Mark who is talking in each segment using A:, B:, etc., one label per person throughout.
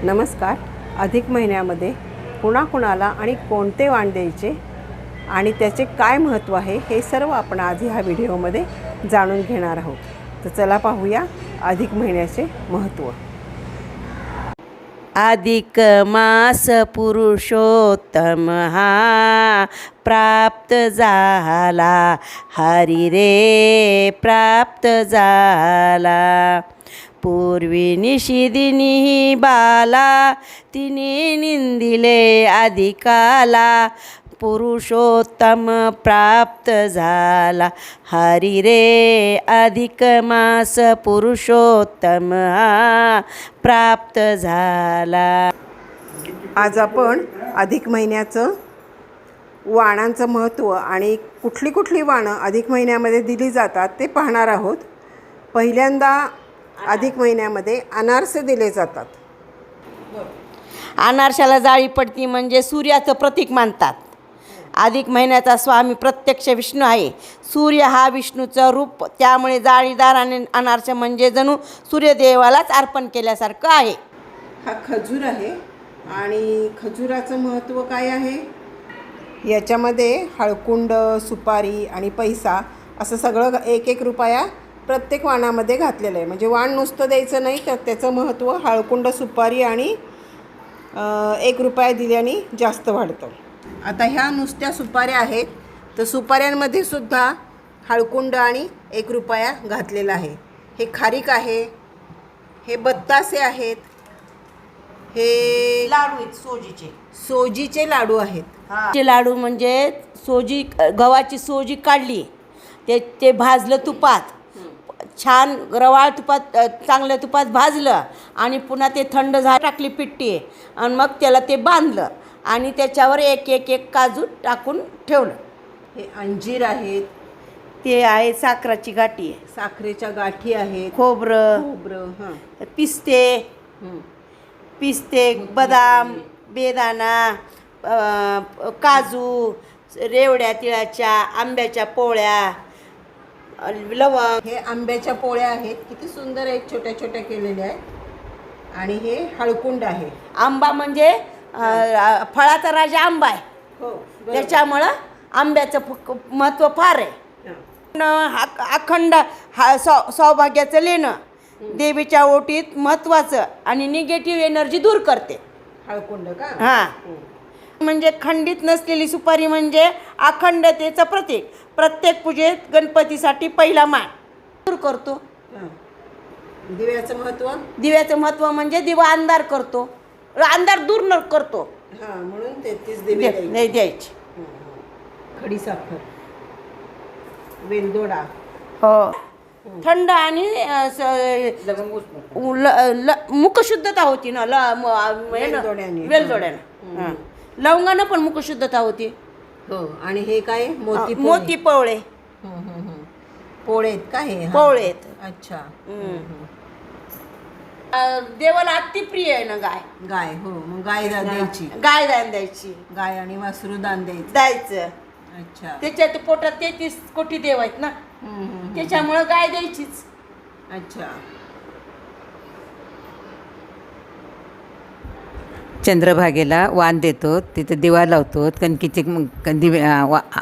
A: नमस्कार. अधिक महिन्यामध्ये कुणाकुणाला आणि कोणते वाण द्यायचे आणि त्याचे काय महत्त्व आहे हे सर्व आपण आज ह्या व्हिडिओमध्ये जाणून घेणार आहोत. तर चला पाहूया अधिक महिन्याचे महत्त्व.
B: अधिक मास पुरुषोत्तम हा प्राप्त झाला, हरी रे प्राप्त झाला. पूर्वी निशिदिनी बाला, तिने निंदिले अधिकाला. पुरुषोत्तम प्राप्त झाला, हरी रे अधिक मास पुरुषोत्तम हा प्राप्त झाला.
A: आज आपण अधिक महिन्याचं वाणांचं महत्त्व आणि कुठली कुठली वाणं अधिक महिन्यामध्ये दिली जातात ते पाहणार आहोत. पहिल्यांदा अधिक महिन्यामध्ये अनारसे दिले जातात.
B: अनारशाला जाळी पडती म्हणजे सूर्याचं प्रतीक मानतात. अधिक महिन्याचा स्वामी प्रत्यक्ष विष्णू आहे. सूर्य हा विष्णूचं रूप, त्यामुळे जाळीदार आणि अनारसे म्हणजे जणू सूर्यदेवालाच अर्पण केल्यासारखं आहे.
A: हा खजूर आहे आणि खजुराचं महत्त्व काय आहे? याच्यामध्ये हळकुंड, सुपारी आणि पैसा असं सगळं 1-1 रुपया प्रत्येक वाणामध्ये घातलेलं आहे. म्हणजे वाण नुसतं द्यायचं नाही, तर त्याचं महत्त्व हळकुंड, सुपारी आणि 1 रुपया दिल्याने जास्त वाढतं. आता ह्या नुसत्या सुपाऱ्या आहेत, तर सुपाऱ्यांमध्ये सुद्धा हळकुंड आणि 1 रुपया घातलेला आहे. हे खारीक आहे, हे बत्तासे आहेत, हे
B: लाडू आहेत
A: सोजीचे लाडू आहेत.
B: ते लाडू म्हणजे सोजी, गव्हाची सोजी काढली, ते भाजलं तुपात, छान रवाळ तुपात, चांगल्या तुपात भाजलं आणि पुन्हा ते थंड टाकली पिट्टी आणि मग त्याला ते बांधलं आणि त्याच्यावर एक काजू टाकून ठेवलं.
A: हे अंजीर आहेत,
B: ते आहे साखराची गाठी,
A: साखरेच्या गाठी आहेत,
B: खोबरं,
A: हां,
B: पिस्ते, बदाम, बेदाणा, काजू, रेवड्या तिळाच्या, आंब्याच्या पोळ्या, लवंग. हे आंब्याच्या पोळ्या आहेत, किती सुंदर आहेत, छोट्या छोट्या केलेल्या आहेत. आणि हे हळकुंड आहे. आंबा म्हणजे फळाचा राजा आंबा आहे.
A: हो,
B: त्याच्यामुळं आंब्याचं महत्त्व फार आहे. अखंड सौभाग्याचं लेणं, देवीच्या ओटीत महत्त्वाचं आणि निगेटिव्ह एनर्जी दूर करते.
A: हळकुंड का?
B: हां, म्हणजे खंडित नसलेली सुपारी म्हणजे अखंडतेचं प्रतीक. प्रत्येक पूजेत गणपतीसाठी पहिला मान दूर करतो. दिव्याचं महत्त्व म्हणजे दिवा अंधार करतो, अंधार दूर न करतो.
A: हां, म्हणून 33 दिवे
B: नाही द्यायची.
A: खडीसाखर, वेलदोडा,
B: हो, थंड आणि मुखशुद्धता होती ना वेलदोड्यानं. लवंगानं पण मुखशुद्धता होती.
A: हो. आणि हे काय?
B: मोती पवळे
A: पोळे आहेत का? हे
B: पोवळे आहेत.
A: अच्छा.
B: देवाला अति प्रिय आहे ना
A: गाय. हो, मग गाय द्यायची.
B: गाय दान द्यायची.
A: गाय आणि वासरू दान
B: द्यायचं.
A: अच्छा.
B: त्याच्यात पोटात 33 कोटी देव आहेत ना, त्याच्यामुळं गाय द्यायचीच.
A: अच्छा.
C: चंद्रभागेला वाण देतो, तिथे दिवा लावतो, कणकीचे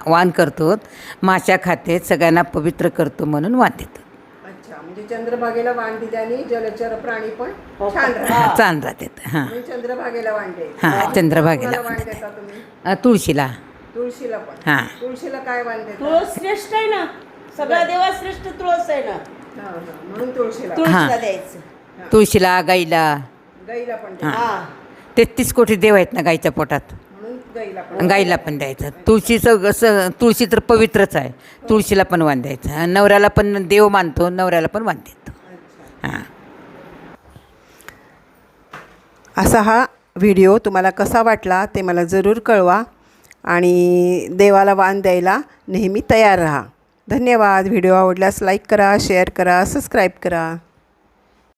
C: वाण करतो, माशा खाते, सगळ्यांना पवित्र करतो म्हणून वाण देतो.
A: अच्छा, म्हणजे चंद्रभागेला वाण दिल्याने जलचर प्राणी पण
C: छान राहतात. हां,
A: चंद्रभागेला वाण द्यायचं.
C: हां, चंद्रभागेला
A: वाण देता तुम्ही?
C: तुळशीला.
A: तुळशीला पण?
C: हां.
A: तुळशीला काय वाण देता?
B: तुळस श्रेष्ठ आहे ना, सगळ्या देवात श्रेष्ठ तुळस आहे ना,
A: म्हणून तुळशीला
B: द्यायचं.
C: तुळशीला, गाईला
A: पण
C: 33 कोटी देव आहेत ना गाईच्या पोटात,
A: म्हणून
C: गाईला पण द्यायचं. तुळशी तर पवित्रच आहे, तुळशीला पण वाण द्यायचं. नवऱ्याला पण देव मानतो, नवऱ्याला पण वाण देतो. हां.
A: असा हा व्हिडिओ तुम्हाला कसा वाटला ते मला जरूर कळवा आणि देवाला वाण द्यायला नेहमी तयार राहा. धन्यवाद. व्हिडिओ आवडल्यास लाईक करा, शेअर करा, सबस्क्राईब करा.